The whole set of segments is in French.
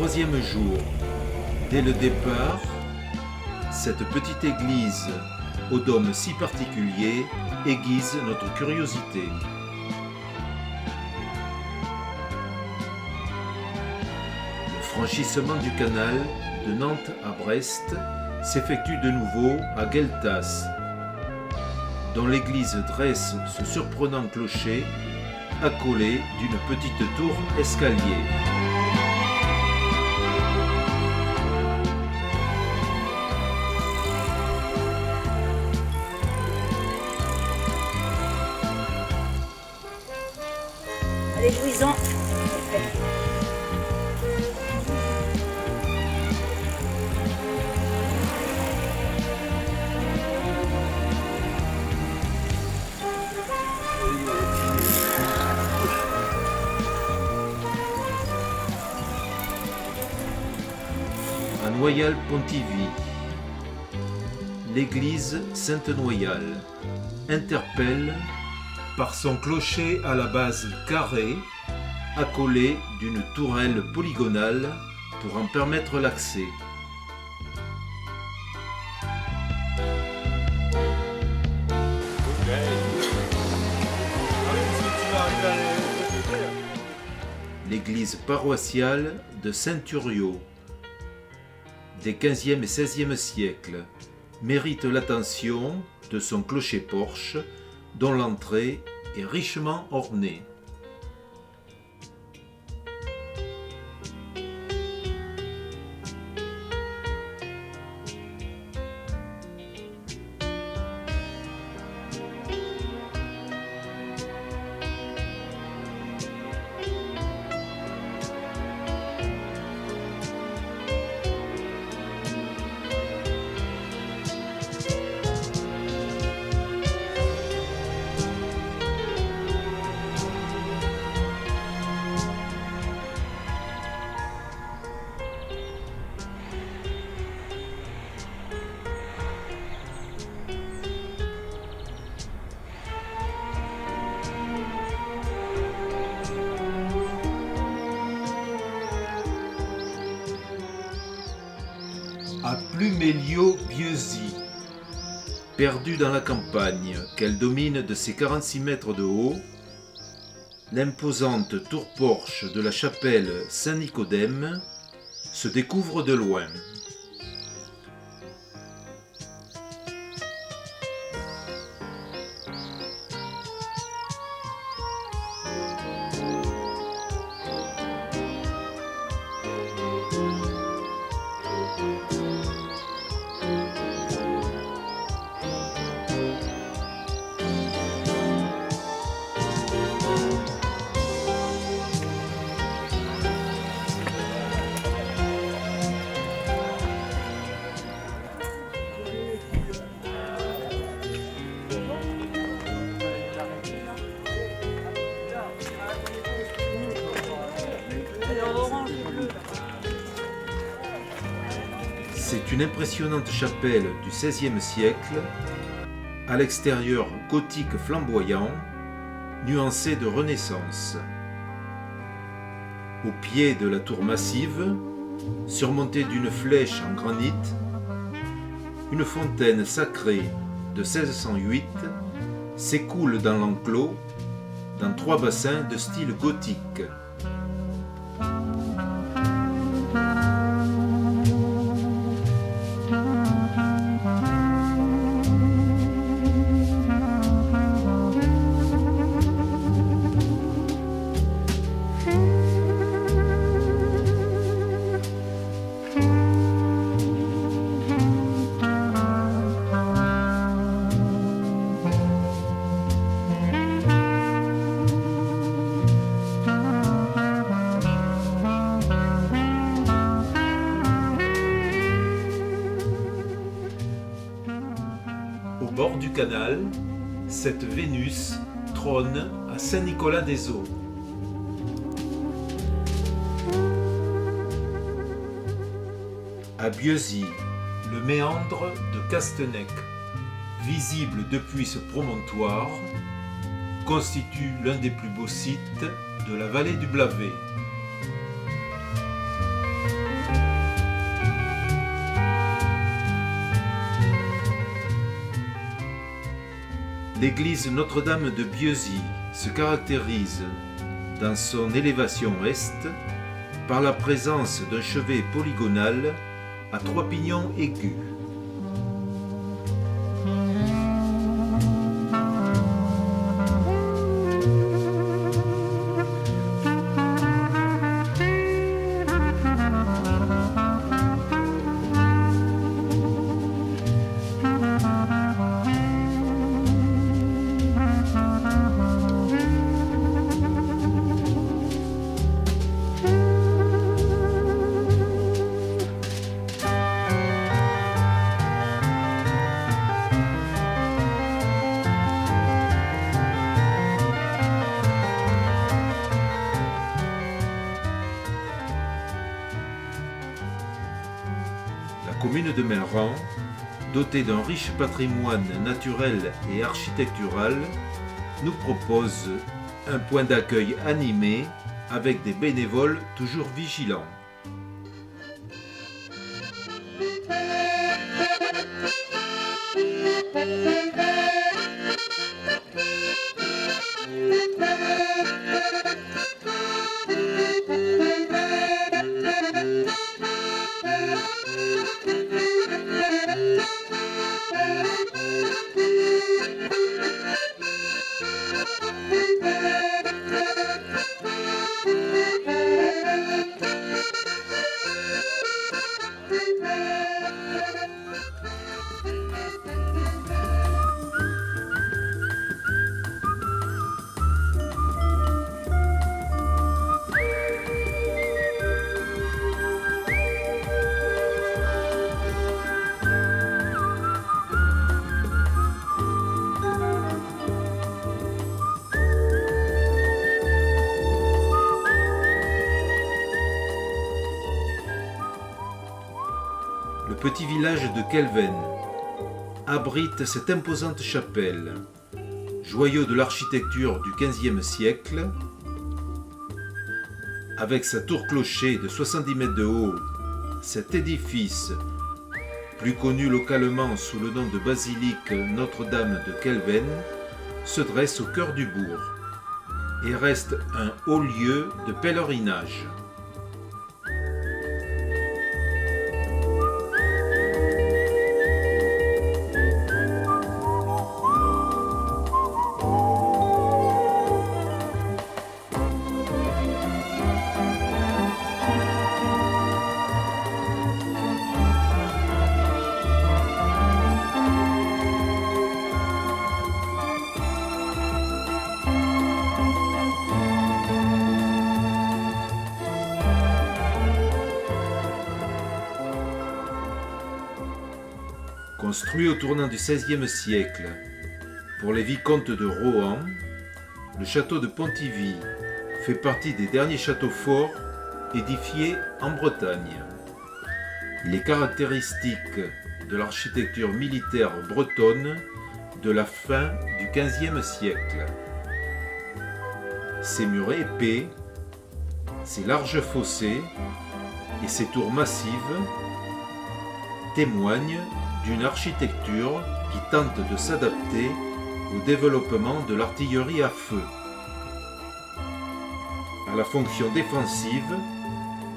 troisième jour. Dès le départ, cette petite église au dôme si particulier aiguise notre curiosité. Le franchissement du canal de Nantes à Brest s'effectue de nouveau à Gueltas, dont l'église dresse ce surprenant clocher accolé d'une petite tour escalier. Allez, jouissons. À Noyal-Pontivy, l'église Sainte-Noyal interpelle par son clocher à la base carrée, accolé d'une tourelle polygonale pour en permettre l'accès. L'église paroissiale de Saint-Thuriau, des 15e et 16e siècles, mérite l'attention de son clocher-porche dont l'entrée est richement ornée. À Pluméliau-Bieuzy, perdue dans la campagne qu'elle domine de ses 46 mètres de haut, l'imposante tour-porche de la chapelle Saint-Nicodème se découvre de loin. C'est une impressionnante chapelle du XVIe siècle, à l'extérieur gothique flamboyant, nuancé de Renaissance. Au pied de la tour massive, surmontée d'une flèche en granit, une fontaine sacrée de 1608 s'écoule dans l'enclos dans 3 bassins de style gothique. Au bord du canal, cette Vénus trône à Saint-Nicolas-des-Eaux. À Bieuzy, le méandre de Castenec, visible depuis ce promontoire, constitue l'un des plus beaux sites de la vallée du Blavet. L'église Notre-Dame de Bieuzy se caractérise dans son élévation est par la présence d'un chevet polygonal à 3 pignons aigus. La commune de Melleran, dotée d'un riche patrimoine naturel et architectural, nous propose un point d'accueil animé avec des bénévoles toujours vigilants. Le petit village de Kelven abrite cette imposante chapelle, joyau de l'architecture du XVe siècle. Avec sa tour-clocher de 70 mètres de haut, cet édifice, plus connu localement sous le nom de basilique Notre-Dame de Kelven, se dresse au cœur du bourg et reste un haut lieu de pèlerinage. Construit au tournant du XVIe siècle pour les vicomtes de Rohan, le château de Pontivy fait partie des derniers châteaux forts édifiés en Bretagne. Il est caractéristique de l'architecture militaire bretonne de la fin du XVe siècle. Ses murs épais, ses larges fossés et ses tours massives témoignent d'une architecture qui tente de s'adapter au développement de l'artillerie à feu. À la fonction défensive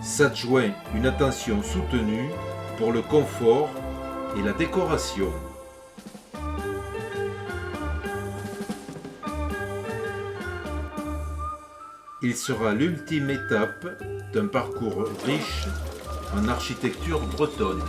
s'adjoint une attention soutenue pour le confort et la décoration. Il sera l'ultime étape d'un parcours riche en architecture bretonne.